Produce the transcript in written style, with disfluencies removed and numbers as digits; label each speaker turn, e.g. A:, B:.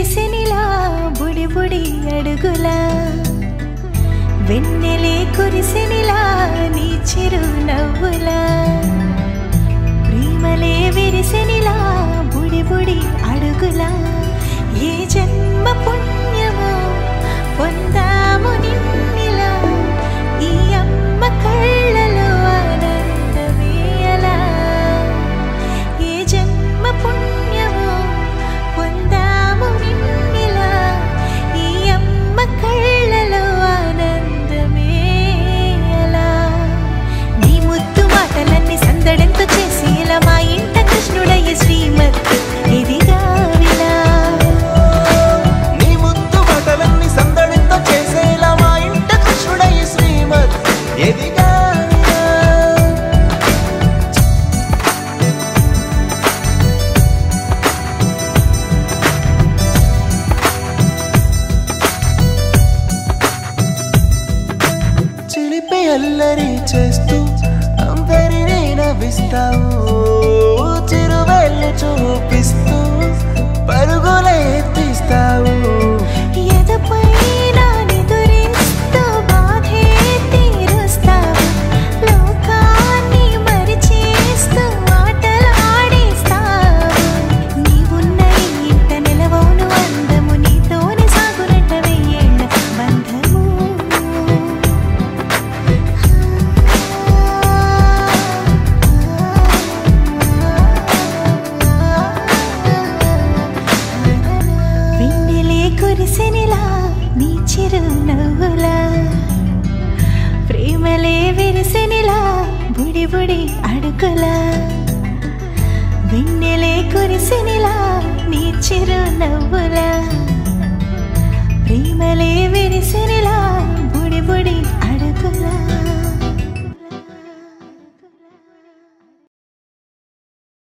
A: విరిసెనిలా బుడి బుడి అడుగులా వెన్నెలే కురిసెనిలా నీ చిరు నవ్వులా ప్రేమలే విరిసెనిలా బుడి బుడి అడుగులా ఏ జన్మ పుణ్యమో పొందాము నిన్నిలా ఈ అమ్మ కళ్ళలో ఆనందమే అలా ఏ జన్మ పుణ్యమో పొందాము నిన్నిలా ఈ అమ్మ కళ్ళలో ఆనందమే అలా నీ ముద్దు మాటలన్నీ సందడెంతో చేసి ఇలా మా ఇంట కృష్ణుడయ్య శ్రీమతి ఇదిగా విలా
B: నీ ముద్దు మాటలన్నీ సందడెంతో చేసేలా మా ఇంట కృష్ణుడయ్య శ్రీమతి ఎదిగా చిలిపి అల్లరి చేస్తూ అందరినీ నవ్విస్తావు చిరువెళ్ళు చూపిస్తూ పరుగులే ఎత్తిస్తావు
A: ఎదపై నానెదురిస్తూ బాధే తీరుస్తావు లోకాన్ని మరిచేస్తూ ఆటలాడిస్తావు నీవున్న ఇంట నిలవను అందము నీతోనే సాగునట్ట వెయ్యేళ్ళ బంధము వెన్నెలే కురిసెనిలా నీ చిరు నవ్వులా ప్రేమలే విరిసెనిలా బుడి బుడి అడుగులా వెన్నెలే కురిసెనిలా నీ చిరు నవ్వులా ప్రేమలే విరిసెనిలా